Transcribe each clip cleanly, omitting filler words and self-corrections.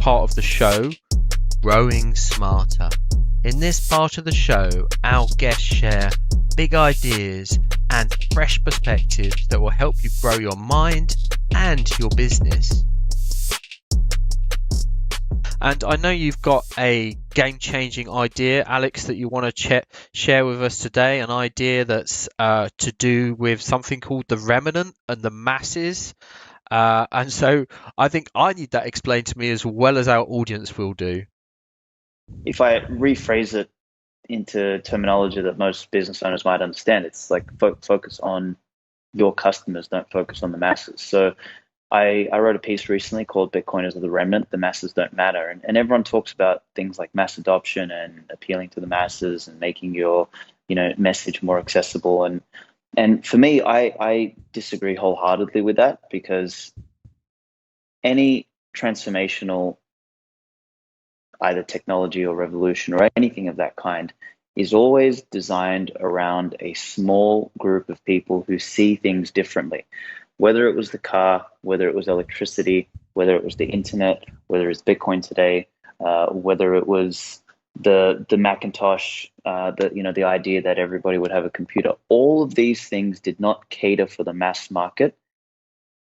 part of the show, Growing Smarter. In this part of the show, our guests share big ideas and fresh perspectives that will help you grow your mind and your business. And I know you've got a game-changing idea, Alex, that you want to share with us today, an idea that's to do with something called the remnant and the masses. And so I think I need that explained to me as well as our audience will do. If I rephrase it into terminology that most business owners might understand, it's like focus on your customers, don't focus on the masses. So I wrote a piece recently called Bitcoiners are the Remnant, the masses don't matter. And everyone talks about things like mass adoption and appealing to the masses and making your message more accessible. And for me, I disagree wholeheartedly with that, because any transformational either technology or revolution or anything of that kind is always designed around a small group of people who see things differently. Whether it was the car, whether it was electricity, whether it was the internet, whether it's Bitcoin today, whether it was the Macintosh, the idea that everybody would have a computer, all of these things did not cater for the mass market.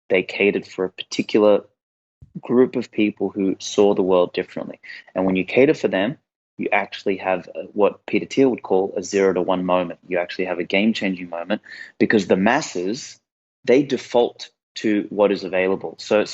They catered for a particular group of people who saw the world differently. And when you cater for them, you actually have what Peter Thiel would call a 0 to 1 moment. You actually have a game-changing moment, because the masses, they default to what is available. So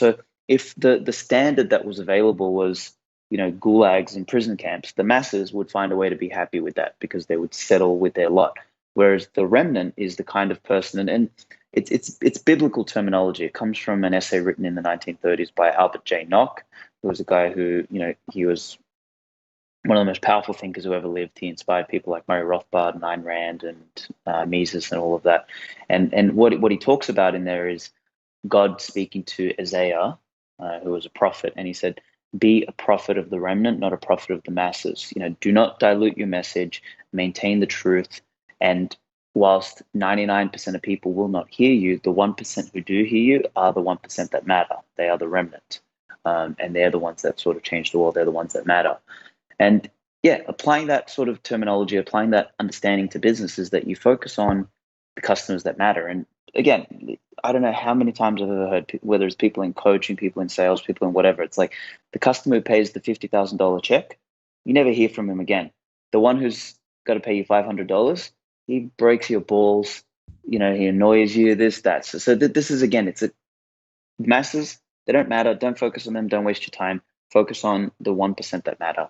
if the standard that was available was, gulags and prison camps, the masses would find a way to be happy with that because they would settle with their lot. Whereas the remnant is the kind of person, and it's biblical terminology. It comes from an essay written in the 1930s by Albert J. Nock, who was a guy who, he was one of the most powerful thinkers who ever lived. He inspired people like Murray Rothbard and Ayn Rand and Mises and all of that. And what he talks about in there is God speaking to Isaiah, who was a prophet, and he said, "Be a prophet of the remnant, not a prophet of the masses. Do not dilute your message, maintain the truth, and whilst 99% of people will not hear you, the 1% who do hear you are the 1% that matter. They are the remnant, and they're the ones that sort of change the world. They're the ones that matter." And yeah, applying that sort of terminology, applying that understanding to business is that you focus on the customers that matter. And again, I don't know how many times I've ever heard, whether it's people in coaching, people in sales, people in whatever, it's like the customer who pays the $50,000 check, you never hear from him again. The one who's got to pay you $500, he breaks your balls, he annoys you, that. So this is, again, it's masses, they don't matter. Don't focus on them. Don't waste your time. Focus on the 1% that matter.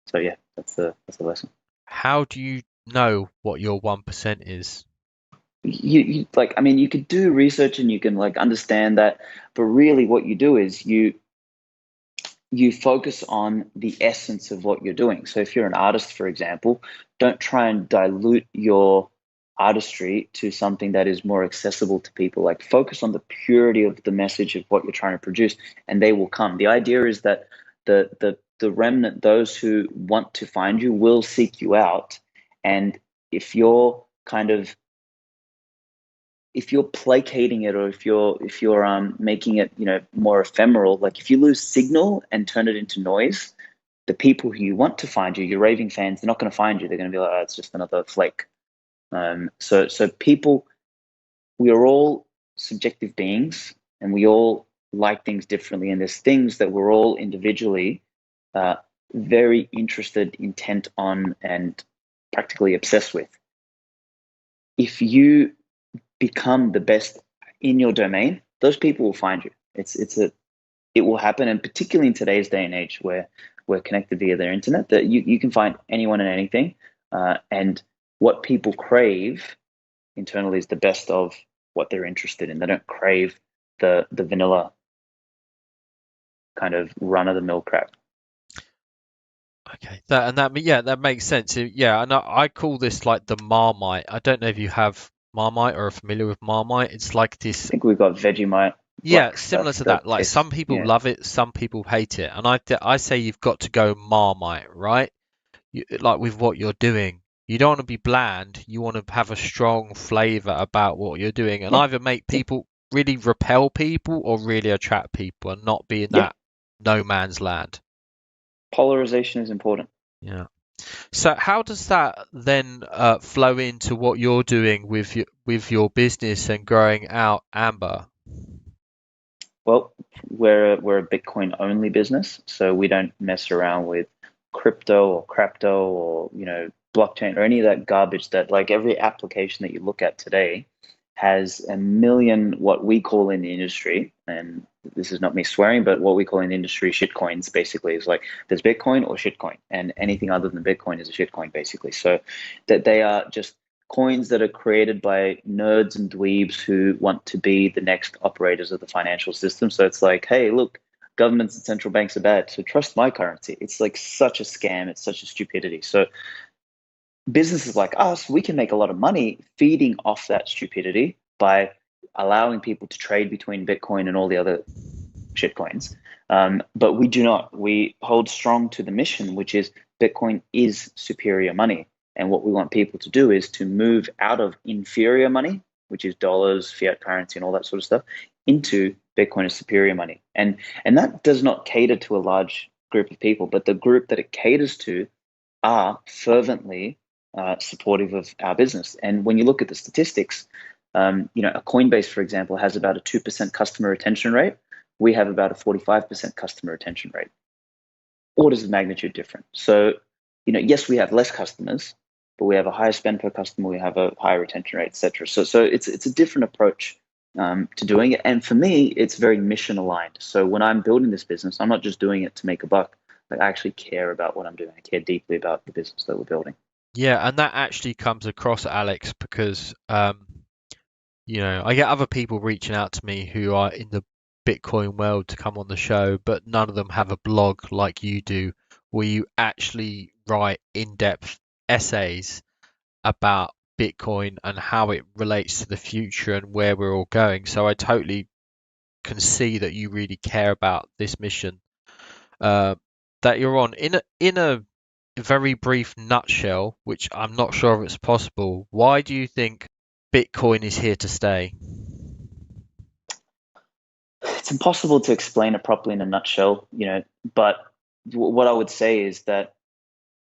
So yeah, that's the lesson. How do you know what your 1% is? You could do research and you can understand that, but really what you do is you focus on the essence of what you're doing. So if you're an artist, for example, don't try and dilute your artistry to something that is more accessible to people. Focus on the purity of the message of what you're trying to produce, and they will come. The idea is that the remnant, those who want to find you, will seek you out. And if you're placating it, or if you're making it more ephemeral, if you lose signal and turn it into noise, the people who you want to find you, your raving fans, they're not going to find you. They're going to be like, "Oh, it's just another flake." So people, we are all subjective beings, and we all like things differently, and there's things that we're all individually very interested, intent on, and practically obsessed with. If you become the best in your domain, those people will find you. It will happen, and particularly in today's day and age where we're connected via their internet, that you can find anyone and anything, and what people crave internally is the best of what they're interested in. They don't crave the vanilla kind of run-of-the-mill crap. Okay, that makes sense. Yeah, and I call this like the Marmite. I don't know if you have Marmite or are familiar with Marmite. It's like this. I think we've got Vegemite. Yeah, similar to that. Like some people love it, some people hate it, and I say you've got to go Marmite, right? Like with what you're doing, you don't want to be bland. You want to have a strong flavor about what you're doing, and either make people really repel people or really attract people, and not be in that no man's land. Polarization is important. Yeah. So how does that then flow into what you're doing with your business and growing out Amber? Well, we're a Bitcoin only business, so we don't mess around with crypto or crapto or blockchain or any of that garbage that like every application that you look at today has a million what we call in the industry, and this is not me swearing, but what we call in the industry shitcoins basically is like there's Bitcoin or shitcoin, and anything other than Bitcoin is a shitcoin basically. So that they are just coins that are created by nerds and dweebs who want to be the next operators of the financial system. So it's like, hey, look, governments and central banks are bad, so trust my currency. It's like such a scam. It's such a stupidity. So businesses like us, we can make a lot of money feeding off that stupidity by allowing people to trade between Bitcoin and all the other shitcoins. But we do not. We hold strong to the mission, which is Bitcoin is superior money. And what we want people to do is to move out of inferior money, which is dollars, fiat currency, and all that sort of stuff, into Bitcoin as superior money. And that does not cater to a large group of people, but the group that it caters to are fervently supportive of our business. And when you look at the statistics, a Coinbase, for example, has about a 2% customer retention rate. We have about a 45% customer retention rate. Orders of magnitude different. So, yes, we have less customers, but we have a higher spend per customer, we have a higher retention rate, etc. So it's a different approach to doing it. And for me, it's very mission aligned. So when I'm building this business, I'm not just doing it to make a buck. Like, I actually care about what I'm doing. I care deeply about the business that we're building. Yeah, and that actually comes across, Alex, because I get other people reaching out to me who are in the Bitcoin world to come on the show, but none of them have a blog like you do, where you actually write in-depth essays about Bitcoin and how it relates to the future and where we're all going. So I totally can see that you really care about this mission uh, that you're on. In a very brief nutshell, which I'm not sure if it's possible, why do you think Bitcoin is here to stay? It's impossible to explain it properly in a nutshell, but what I would say is that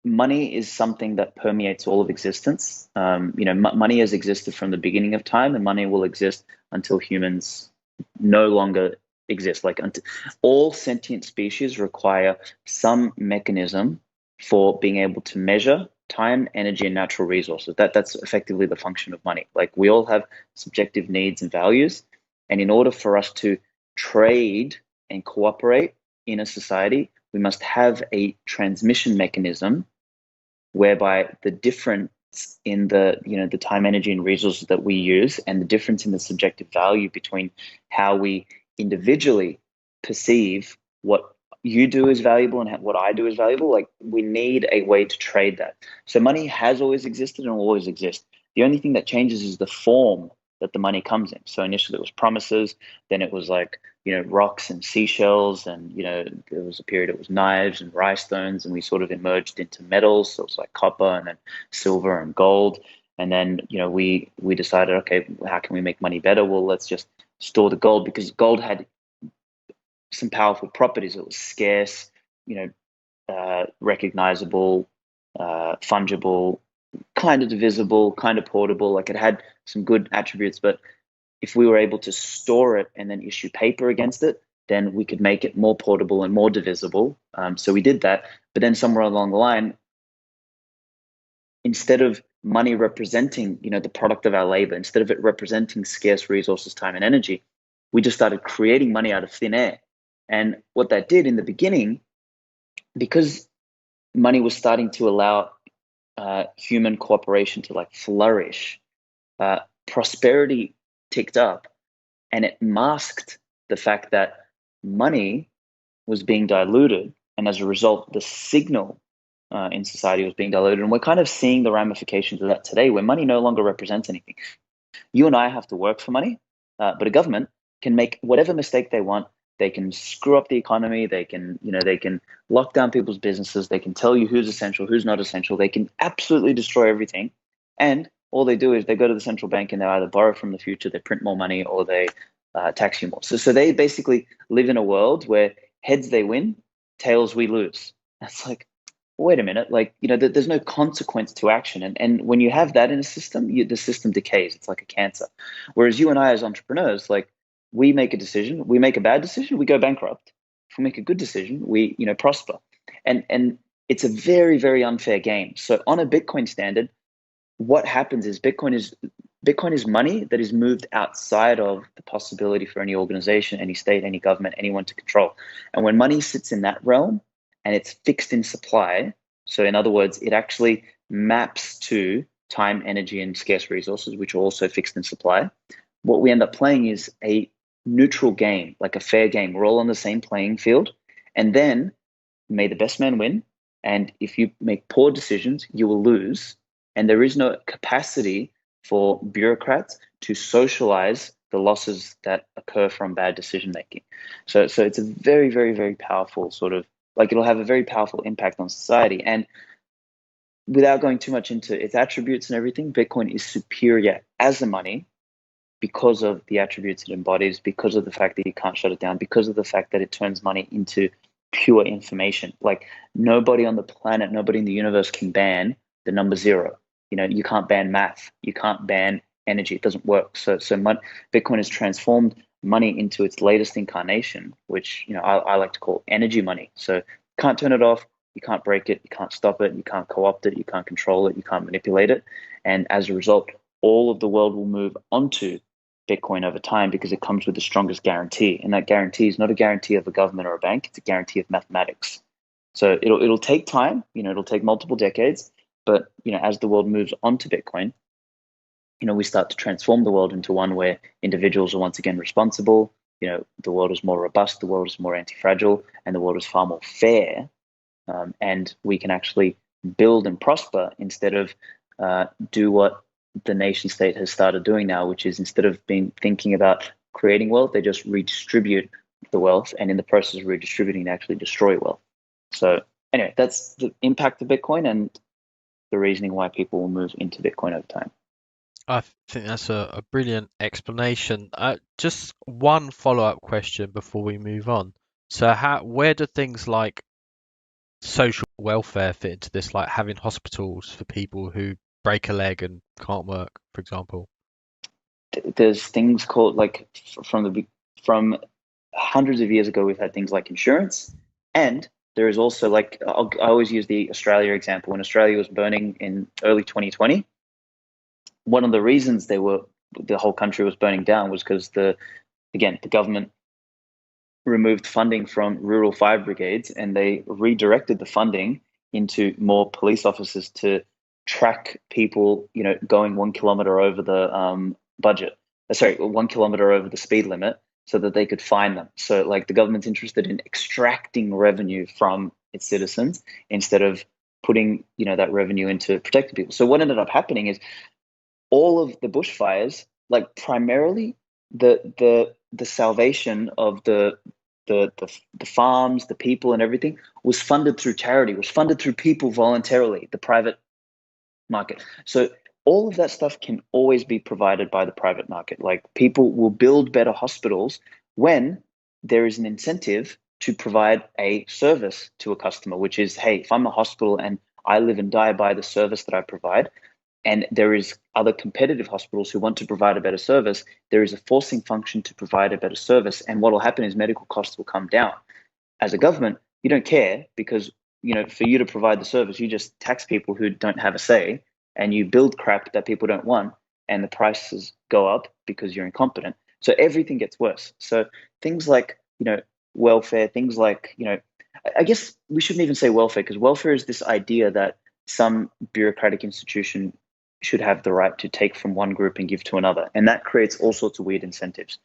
money is something that permeates all of existence. Money has existed from the beginning of time, and money will exist until humans no longer exist. Like, all sentient species require some mechanism for being able to measure time, energy, and natural resources. That's effectively the function of money. Like, we all have subjective needs and values, and in order for us to trade and cooperate in a society, we must have a transmission mechanism whereby the difference in the time, energy, and resources that we use, and the difference in the subjective value between how we individually perceive what you do is valuable and what I do is valuable, like, we need a way to trade that. So money has always existed and will always exist. The only thing that changes is the form that the money comes in. So initially it was promises, then it was like, rocks and seashells, and there was a period it was knives and rice stones, and we sort of emerged into metals. So it was like copper and then silver and gold. And then we decided, okay, how can we make money better? Well, let's just store the gold, because gold had some powerful properties. It was scarce, recognizable, fungible, kind of divisible, kind of portable. Like, it had some good attributes, but if we were able to store it and then issue paper against it, then we could make it more portable and more divisible. So we did that. But then somewhere along the line, instead of money representing, the product of our labor, instead of it representing scarce resources, time, and energy, we just started creating money out of thin air. And what that did in the beginning, because money was starting to allow human cooperation to like flourish, prosperity ticked up, and it masked the fact that money was being diluted, and as a result, the signal in society was being diluted. And we're kind of seeing the ramifications of that today, where money no longer represents anything. You and I have to work for money, but a government can make whatever mistake they want. They can screw up the economy. They can, they can lock down people's businesses. They can tell you who's essential, who's not essential. They can absolutely destroy everything. And all they do is they go to the central bank and they either borrow from the future, they print more money, or they tax you more. So they basically live in a world where Heads they win, tails we lose. That's like, wait a minute, like, there's no consequence to action. And when you have that in a system, the system decays. It's like a cancer. Whereas you and I as entrepreneurs, like, we make a decision, we make a bad decision, we go bankrupt. If we make a good decision, we, prosper. And it's a very, very unfair game. So on a Bitcoin standard, what happens is Bitcoin is money that is moved outside of the possibility for any organization, any state, any government, anyone to control. And when money sits in that realm and it's fixed in supply, so in other words, it actually maps to time, energy, and scarce resources, which are also fixed in supply, what we end up playing is a neutral game, like a fair game. We're all on the same playing field. And then may the best man win. And if you make poor decisions, you will lose. And there is no capacity for bureaucrats to socialize the losses that occur from bad decision making. So it's a very, very, very powerful sort of, like, it'll have a very powerful impact on society. And without going too much into its attributes and everything, Bitcoin is superior as a money because of the attributes it embodies, because of the fact that you can't shut it down, because of the fact that it turns money into pure information. Like, nobody on the planet, nobody in the universe can ban the number zero. You can't ban math, you can't ban energy. It doesn't work. So Bitcoin has transformed money into its latest incarnation, which I like to call energy money. So you can't turn it off, you can't break it, you can't stop it, you can't co-opt it, you can't control it, you can't manipulate it. And as a result, all of the world will move onto Bitcoin over time because it comes with the strongest guarantee. And that guarantee is not a guarantee of a government or a bank, it's a guarantee of mathematics. So it'll take time, it'll take multiple decades, but as the world moves onto Bitcoin, we start to transform the world into one where individuals are once again responsible. The world is more robust, the world is more anti-fragile, and the world is far more fair. And we can actually build and prosper instead of do what the nation state has started doing now, which is, instead of thinking about creating wealth, they just redistribute the wealth, and in the process of redistributing, they actually destroy wealth. So anyway, that's the impact of Bitcoin and the reasoning why people will move into Bitcoin over time. I think that's a brilliant explanation. Just one follow-up question before we move on. So where do things like social welfare fit into this, like having hospitals for people who break a leg and can't work, for example? There's things called, like, from hundreds of years ago, we've had things like insurance, and there is also, like, I always use the Australia example. When Australia was burning in early 2020, one of the reasons the whole country was burning down was because the government removed funding from rural fire brigades, and they redirected the funding into more police officers to track people, going 1 kilometer over the budget. Sorry, 1 kilometer over the speed limit, so that they could fine them. So, like, the government's interested in extracting revenue from its citizens instead of putting, that revenue into protecting people. So what ended up happening is all of the bushfires, like, primarily the salvation of the farms, the people, and everything was funded through charity, was funded through people voluntarily, the private market. So all of that stuff can always be provided by the private market. Like, people will build better hospitals when there is an incentive to provide a service to a customer, which is, hey, if I'm a hospital and I live and die by the service that I provide, and there is other competitive hospitals who want to provide a better service, there is a forcing function to provide a better service. And what will happen is medical costs will come down. As a government, you don't care because, for you to provide the service, you just tax people who don't have a say, and you build crap that people don't want, and the prices go up because you're incompetent. So everything gets worse. So things like, welfare, things like, I guess we shouldn't even say welfare, because welfare is this idea that some bureaucratic institution should have the right to take from one group and give to another. And that creates all sorts of weird incentives.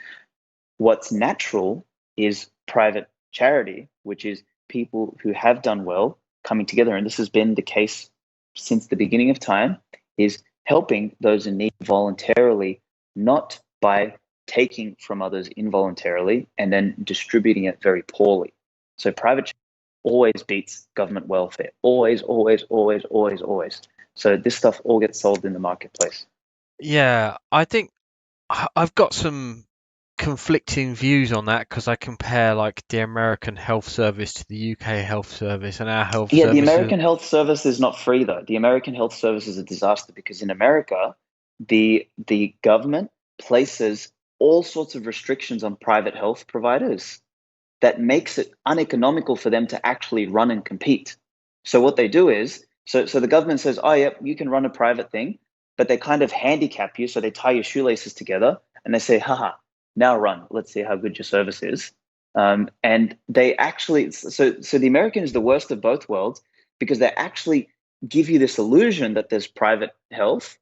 What's natural is private charity, which is people who have done well coming together. And this has been the case since the beginning of time, is helping those in need voluntarily, not by taking from others involuntarily and then distributing it very poorly. So private charity always beats government welfare. Always, always, always, always, always. So this stuff all gets solved in the marketplace. Yeah, I think I've got conflicting views on that because I compare like the American health service to the UK health service, and our health Yeah, the service is American health service is not free though. The American health service is a disaster because in America, the government places all sorts of restrictions on private health providers that makes it uneconomical for them to actually run and compete. So what they do is, so the government says, oh, yep, you can run a private thing, but they kind of handicap you. So they tie your shoelaces together and they say, haha, now run. Let's see how good your service is. And they actually, so the American is the worst of both worlds because they actually give you this illusion that there's private health.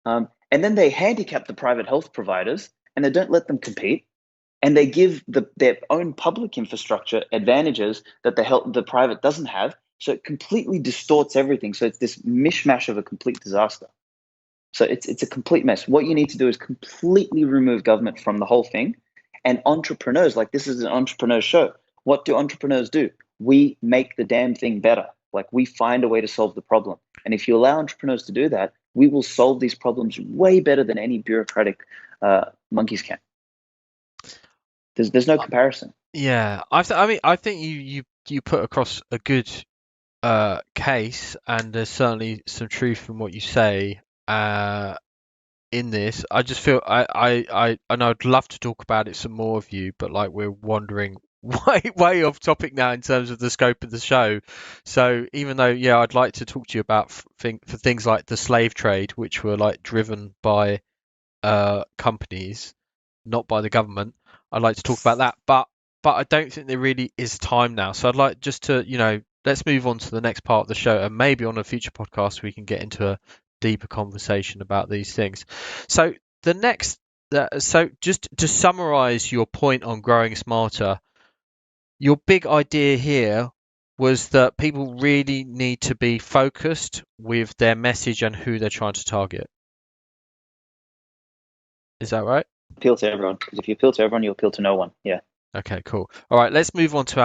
And then they handicap the private health providers and they don't let them compete and they give their own public infrastructure advantages that the private doesn't have. So it completely distorts everything. So it's this mishmash of a complete disaster. So it's a complete mess. What you need to do is completely remove government from the whole thing. And entrepreneurs, like this is an entrepreneur show. What do entrepreneurs do? We make the damn thing better. Like we find a way to solve the problem. And if you allow entrepreneurs to do that, we will solve these problems way better than any bureaucratic monkeys can. There's no comparison. yeah. I think you put across a good case, and there's certainly some truth in what you say. In this, I just feel I know I'd love to talk about it some more with you, but like we're wandering way off topic now in terms of the scope of the show. So even though, yeah, I'd like to talk to you about for things like the slave trade, which were like driven by companies, not by the government. I'd like to talk about that, but I don't think there really is time now. So I'd like just to, let's move on to the next part of the show, and maybe on a future podcast we can get into a deeper conversation about these things. So the next, so just to summarize your point on growing smarter, your big idea here was that people really need to be focused with their message and who they're trying to target. Is that right? Appeal to everyone. Because if you appeal to everyone, you'll appeal to no one. Yeah. Okay, cool. All right, let's move on to